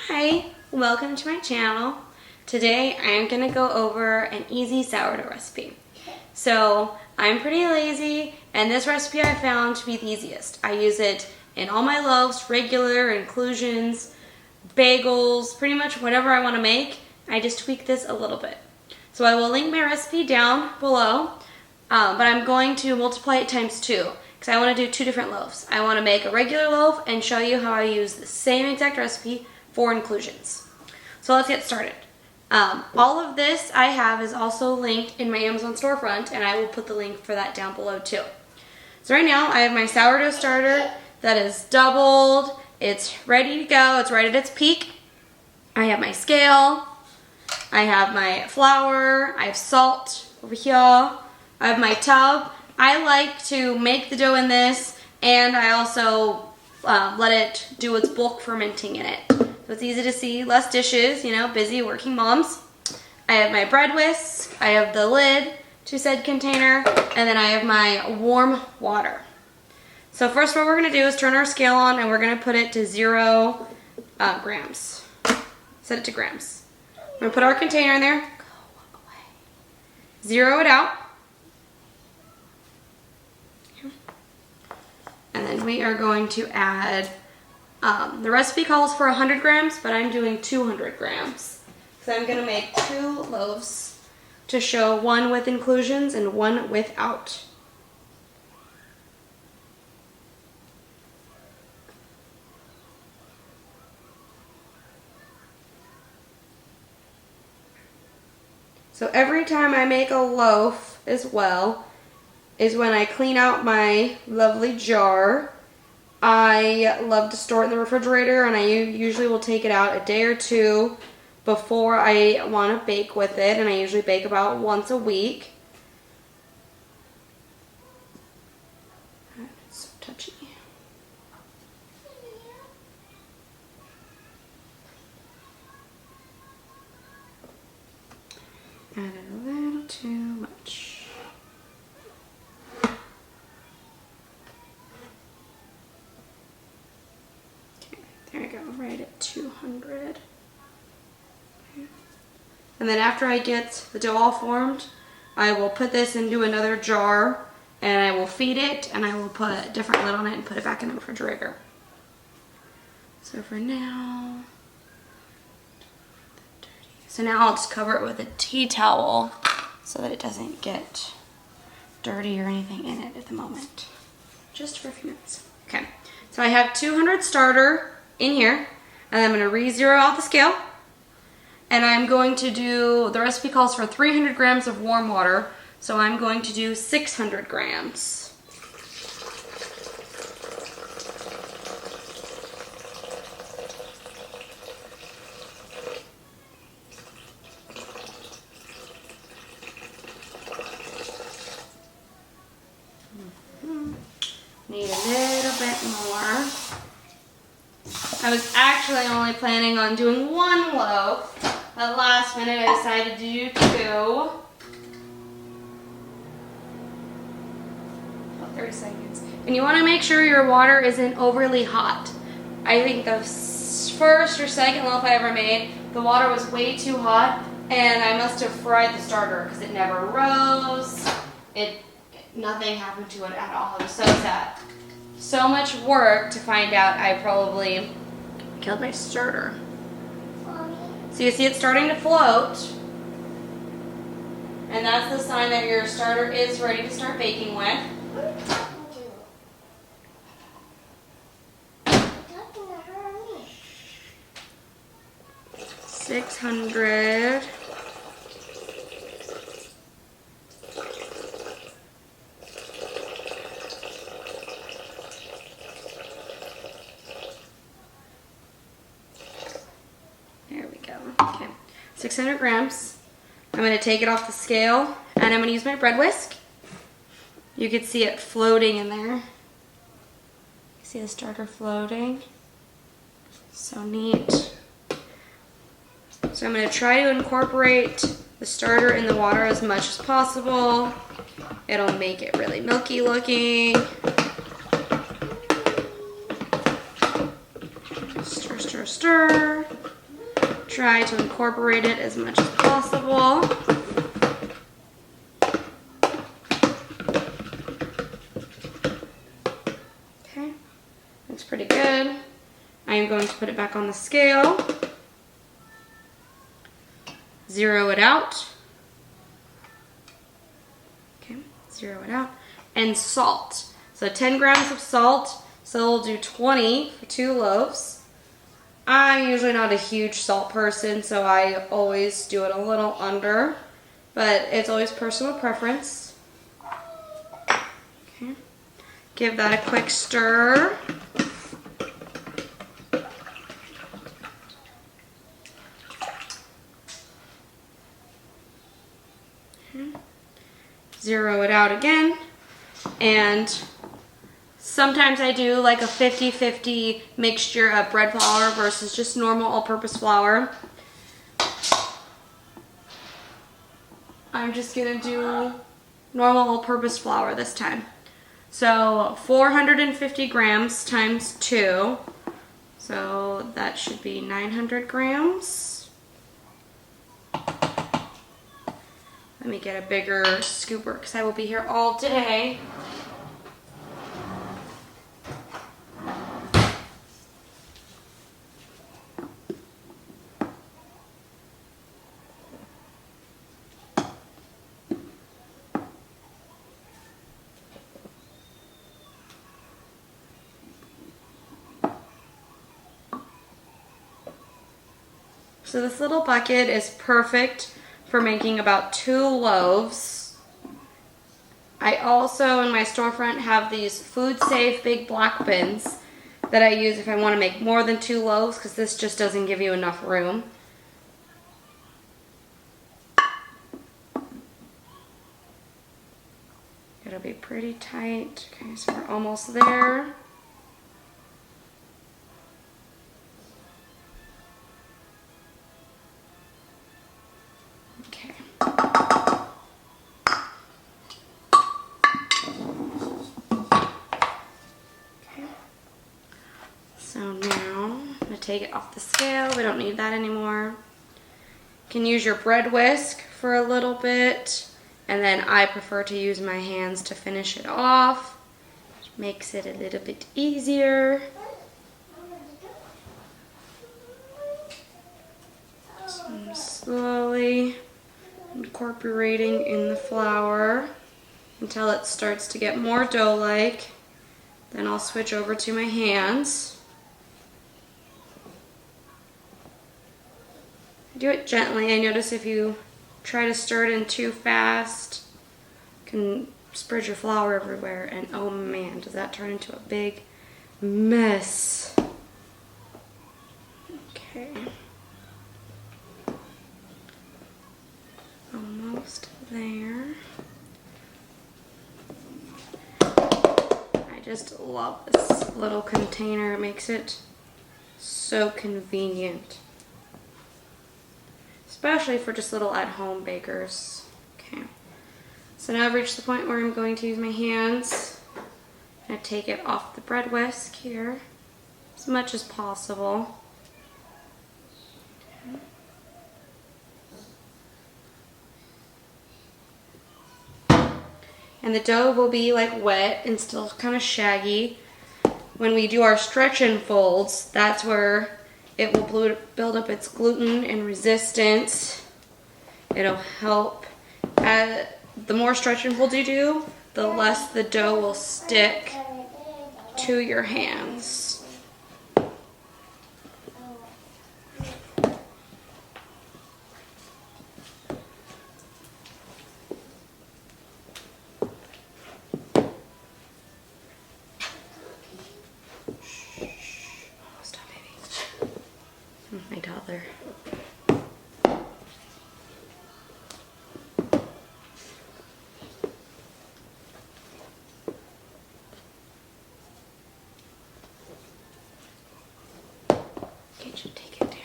Hi, welcome to my channel. Today I'm gonna go over an easy sourdough recipe. So I'm pretty lazy and this recipe I found to be the easiest. I use it in all my loaves, regular, inclusions, bagels, pretty much whatever I want to make. I just tweak this a little bit. So I will link my recipe down below, but I'm going to multiply it times 2 because I want to do 2 different loaves. I want to make a regular loaf and show you how I use the same exact recipe for inclusions. So let's get started. All of this I have is also linked in my Amazon storefront, and I will put the link for that down below too. So right now I have my sourdough starter that is doubled. It's ready to go. It's right at its peak. I have my scale. I have my flour. I have salt over here. I have my tub. I like to make the dough in this, and I also let it do its bulk fermenting in it. So it's easy to see, less dishes, you know, busy working moms. I have my bread whisk, I have the lid to said container, and then I have my warm water. So first what we're gonna do is turn our scale on and we're gonna put it to 0 grams. Set it to grams. We're gonna put our container in there, go away. Zero it out. And then we are going to add, the recipe calls for 100 grams, but I'm doing 200 grams. So I'm going to make 2 loaves to show one with inclusions and one without. So every time I make a loaf as well is when I clean out my lovely jar. I love to store it in the refrigerator, and I usually will take it out a day or 2 before I want to bake with it, and I usually bake about once a week. It's so touchy. Added a little too much. There we go, right at 200. Okay. And then after I get the dough all formed, I will put this into another jar and I will feed it, and I will put a different lid on it and put it back in the refrigerator. So for now, I'll just cover it with a tea towel so that it doesn't get dirty or anything in it at the moment. Just for a few minutes. Okay, so I have 200 starter in here, and I'm going to re-zero out the scale, and I'm going to do, the recipe calls for 300 grams of warm water, so I'm going to do 600 grams. Need a little bit more. I was actually only planning on doing 1 loaf, but last minute I decided to do 2. About 30 seconds. And you want to make sure your water isn't overly hot. I think the first or second loaf I ever made, the water was way too hot, and I must have fried the starter because it never rose. Nothing happened to it at all. I was so sad. So much work to find out I probably killed my starter. So you see it's starting to float, and that's the sign that your starter is ready to start baking with. 600. There we go. Okay, 600 grams. I'm going to take it off the scale, and I'm going to use my bread whisk. You can see it floating in there. See the starter floating? So neat. So I'm going to try to incorporate the starter in the water as much as possible. It'll make it really milky looking. Stir, stir, stir. try to incorporate it as much as possible. Okay, looks pretty good. I am going to put it back on the scale, zero it out. Okay, zero it out. And salt. So 10 grams of salt. So we'll do 20 for 2 loaves. I'm usually not a huge salt person, so I always do it a little under, but it's always personal preference. Okay. Give that a quick stir. Okay. Zero it out again, and sometimes I do like a 50-50 mixture of bread flour versus just normal all-purpose flour. I'm just gonna do normal all-purpose flour this time. So 450 grams times 2. So that should be 900 grams. Let me get a bigger scooper because I will be here all day. So this little bucket is perfect for making about 2 loaves. I also, in my storefront, have these food safe big black bins that I use if I want to make more than 2 loaves, because this just doesn't give you enough room. It'll be pretty tight. Okay, so we're almost there. Okay. So now I'm going to take it off the scale. We don't need that anymore. You can use your bread whisk for a little bit, and then I prefer to use my hands to finish it off. Which makes it a little bit easier. So I'm slowly incorporating in the flour until it starts to get more dough-like. Then I'll switch over to my hands. Do it gently. I notice if you try to stir it in too fast, you can spread your flour everywhere, and oh man, does that turn into a big mess. Okay. Almost there. I just love this little container. It makes it so convenient. Especially for just little at-home bakers. Okay. So now I've reached the point where I'm going to use my hands. I'm going to take it off the bread whisk here as much as possible. And the dough will be like wet and still kind of shaggy. When we do our stretch and folds, that's where it will build up its gluten and resistance. It'll help. The more stretch and folds you do, the less the dough will stick to your hands. My toddler. Okay, should take it down.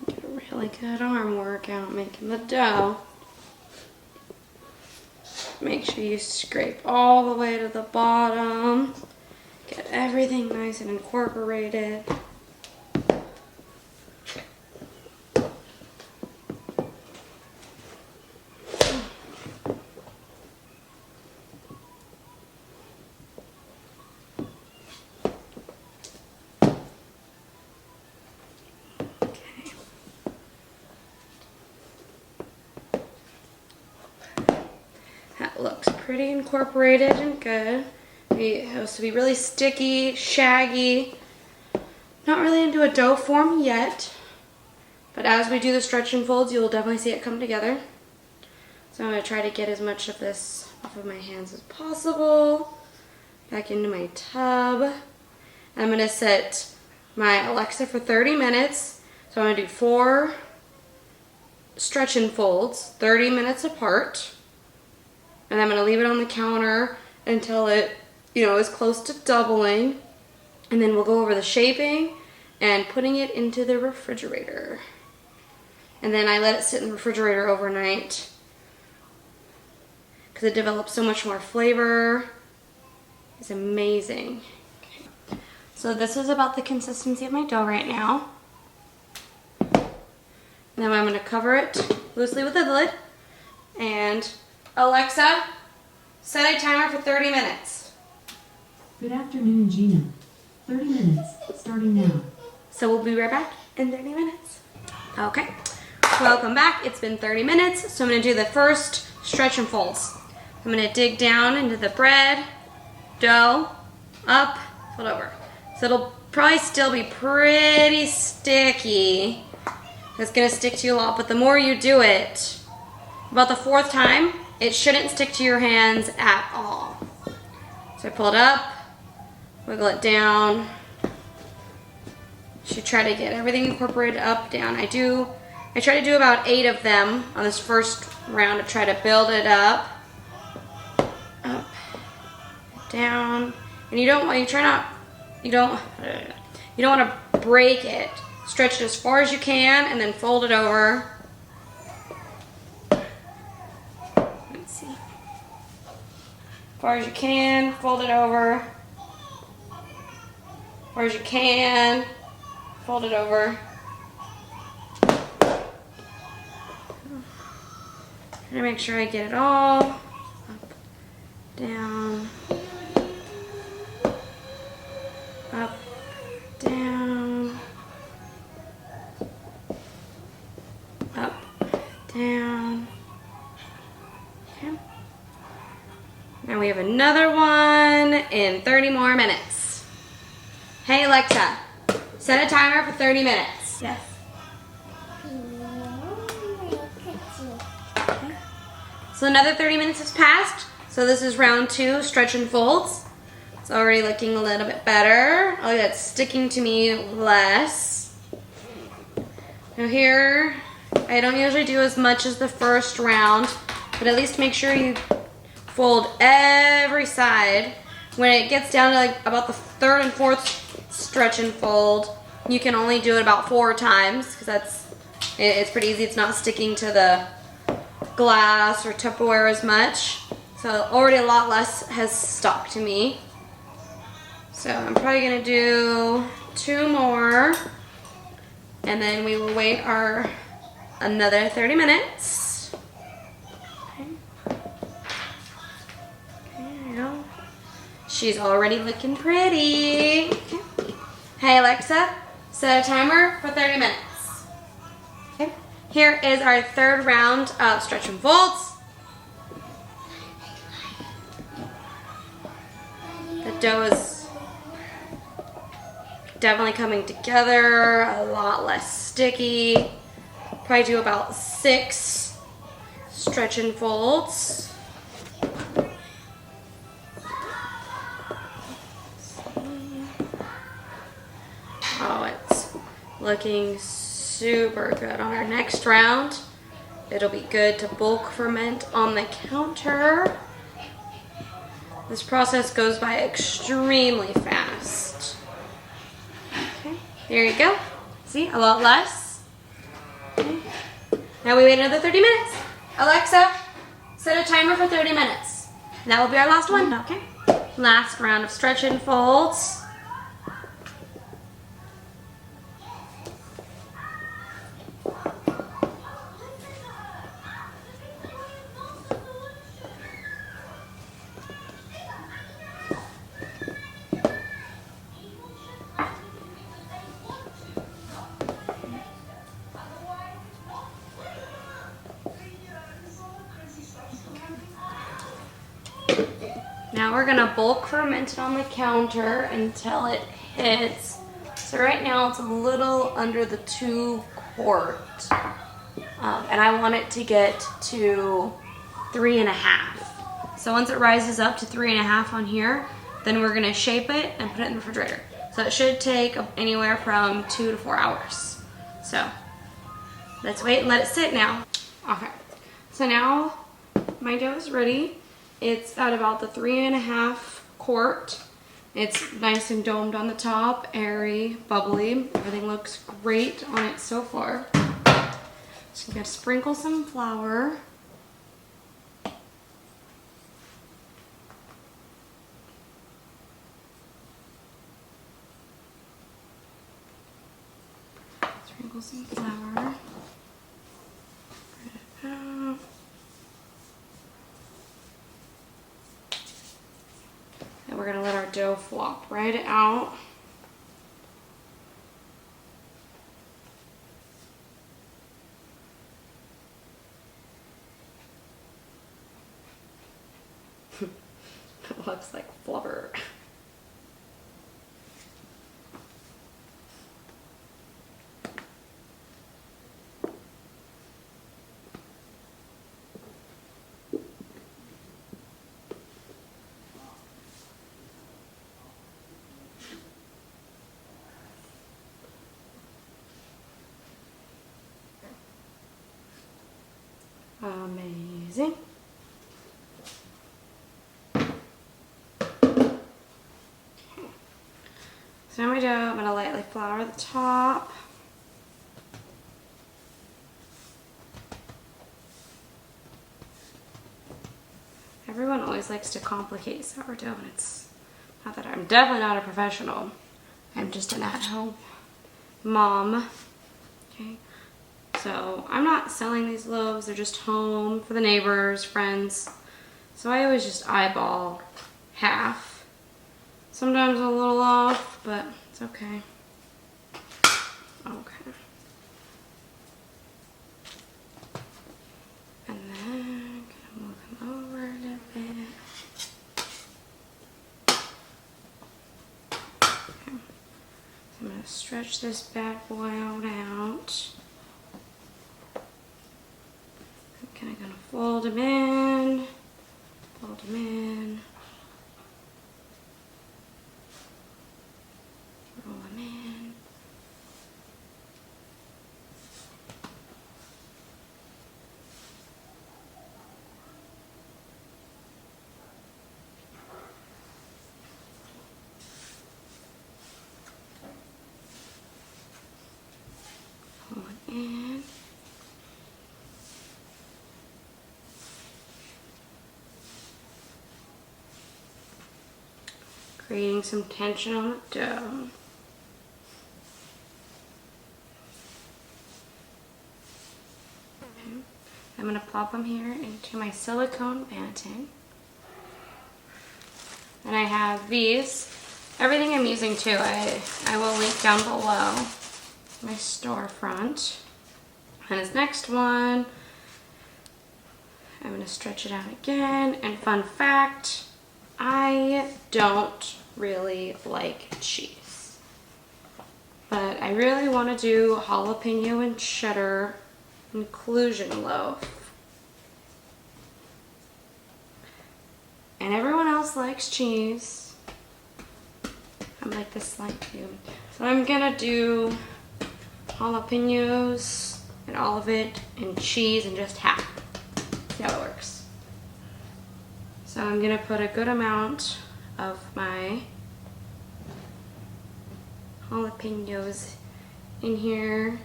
Get a real Really good arm workout making the dough. Make sure you scrape all the way to the bottom. Get everything nice and incorporated. That looks pretty incorporated and good. It has to be really sticky, shaggy. Not really into a dough form yet, but as we do the stretch and folds, you'll definitely see it come together. So I'm going to try to get as much of this off of my hands as possible. Back into my tub. I'm going to set my Alexa for 30 minutes. So I'm going to do 4 stretch and folds, 30 minutes apart. And I'm going to leave it on the counter until it, is close to doubling. And then we'll go over the shaping and putting it into the refrigerator. And then I let it sit in the refrigerator overnight because it develops so much more flavor. It's amazing. Okay. So this is about the consistency of my dough right now. And then I'm going to cover it loosely with a lid. And Alexa, set a timer for 30 minutes. Good afternoon, Gina. 30 minutes, starting now. So we'll be right back in 30 minutes. Okay, welcome back. It's been 30 minutes, so I'm going to do the first stretch and folds. I'm going to dig down into the bread, dough, up, fold over. So it'll probably still be pretty sticky. It's going to stick to you a lot, but the more you do it, about the 4th time, it shouldn't stick to your hands at all. So I pull it up, wiggle it down. Should try to get everything incorporated up, down. I try to do about 8 of them on this first round to try to build it up, down. And you don't want to break it. Stretch it as far as you can and then fold it over. Let's see. As far as you can, fold it over. As far as you can, fold it over. Try to make sure I get it all. Up, down. Up, down. Up, down. Okay. Now we have another one in 30 more minutes. Hey Alexa, set a timer for 30 minutes. Yes. Okay. So another 30 minutes has passed. So this is round 2, stretch and folds. It's already looking a little bit better. Oh, that's sticking to me less. Now here, I don't usually do as much as the first round, but at least make sure you fold every side. When it gets down to like about the 3rd and 4th stretch and fold, you can only do it about 4 times because it's pretty easy. It's not sticking to the glass or Tupperware as much. So already a lot less has stuck to me. So I'm probably going to do 2 more, and then we will wait another 30 minutes. Okay. There you go. She's already looking pretty. Okay. Hey Alexa, set a timer for 30 minutes. Okay. Here is our 3rd round of stretch and folds. The dough is definitely coming together, a lot less sticky. Probably do about 6 stretch and folds. Oh, it's looking super good. On our next round, it'll be good to bulk ferment on the counter. This process goes by extremely fast. Okay, there you go. See, a lot less. Okay. Now we wait another 30 minutes. Alexa, set a timer for 30 minutes. And that will be our last one. Okay. Last round of stretch and folds. Now we're gonna bulk ferment it on the counter until it hits. So right now it's a little under the 2 quart. And I want it to get to 3.5. So once it rises up to 3.5 on here, then we're gonna shape it and put it in the refrigerator. So it should take anywhere from 2 to 4 hours. So let's wait and let it sit now. Okay, so now my dough is ready. It's at about the 3.5 quart. It's nice and domed on the top, airy, bubbly. Everything looks great on it so far. So you gotta sprinkle some flour. Sprinkle some flour. Spread it out. And we're gonna let our dough flop right out. It looks like flubber. Amazing. So now my dough, I'm going to lightly flour the top. Everyone always likes to complicate sourdough, and it's not that I'm definitely not a professional. I'm just an at-home mom. Okay. So I'm not selling these loaves, they're just home for the neighbors, friends. So I always just eyeball half. Sometimes a little off, but it's okay. Okay. And then gonna move them over a little bit. Okay. So I'm gonna stretch this bad boy out. I'm gonna fold them in, fold them in, roll them in. Pull it in. Creating some tension on the dough. Okay. I'm going to plop them here into my silicone banneton. And I have these. Everything I'm using too, I will link down below my storefront. And this next one, I'm going to stretch it out again. And fun fact, I don't really like cheese, but I really want to do jalapeno and cheddar inclusion loaf, and everyone else likes cheese. I like this slide too, so I'm gonna do jalapenos and all of it and cheese and just half. See how it works. So I'm gonna put a good amount of my jalapenos in here.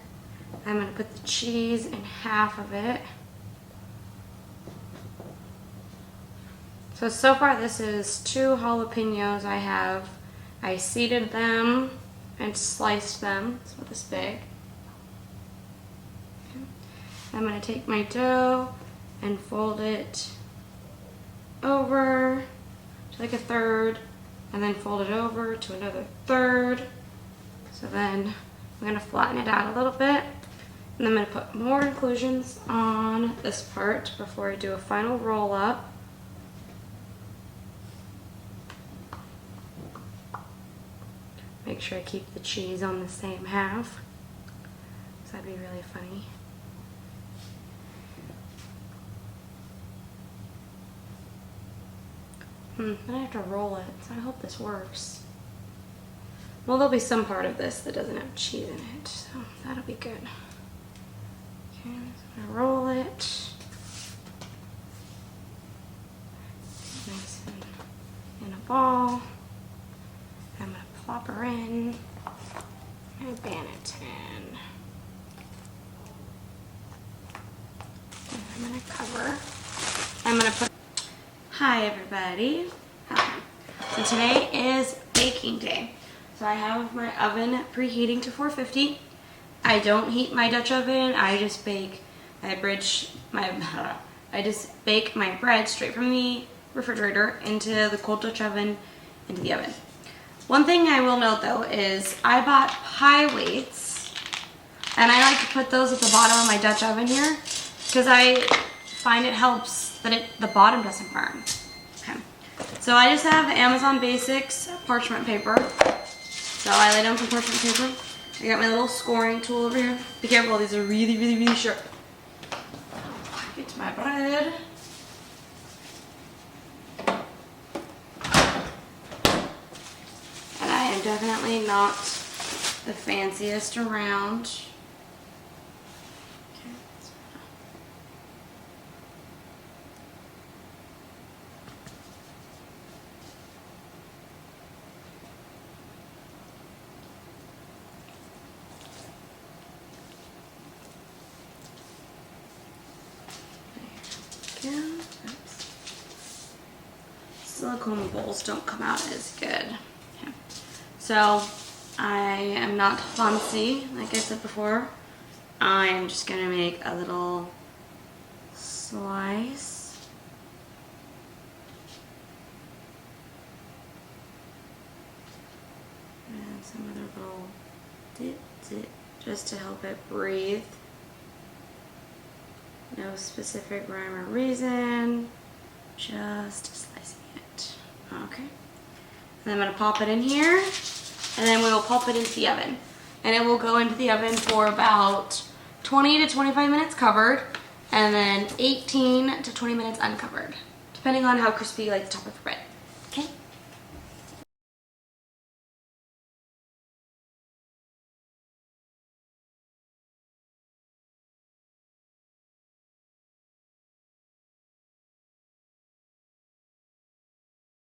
I'm gonna put the cheese in half of it. So far this is 2 jalapenos I have. I seeded them and sliced them, so this big. Okay. I'm gonna take my dough and fold it over to like a third, and then fold it over to another third. So then I'm gonna flatten it out a little bit, and I'm gonna put more inclusions on this part before I do a final roll up. Make sure I keep the cheese on the same half, so that'd be really funny. Then I have to roll it, so I hope this works. Well, there'll be some part of this that doesn't have cheese in it, so that'll be good. Okay, so I'm gonna roll it. Nice and in a ball. I'm gonna plop her in and Banneton. And I'm gonna cover. I'm gonna put. Hi everybody. Hi. So today is baking day. So I have my oven preheating to 450. I don't heat my Dutch oven. I just bake. I just bake my bread straight from the refrigerator into the cold Dutch oven into the oven. One thing I will note though is I bought pie weights, and I like to put those at the bottom of my Dutch oven here because I find it helps that the bottom doesn't burn. Okay, so I just have Amazon Basics parchment paper. So I lay down some parchment paper. I got my little scoring tool over here. Be careful, these are really, really, really sharp. Get my bread. And I am definitely not the fanciest around. Oops. Silicone bowls don't come out as good. Okay. So I am not fancy, like I said before. I'm just gonna make a little slice. And some other little dip, just to help it breathe. No specific rhyme or reason, just slicing it. Okay. And I'm gonna pop it in here, and then we will pop it into the oven. And it will go into the oven for about 20 to 25 minutes covered, and then 18 to 20 minutes uncovered, depending on how crispy you like the top of the bread.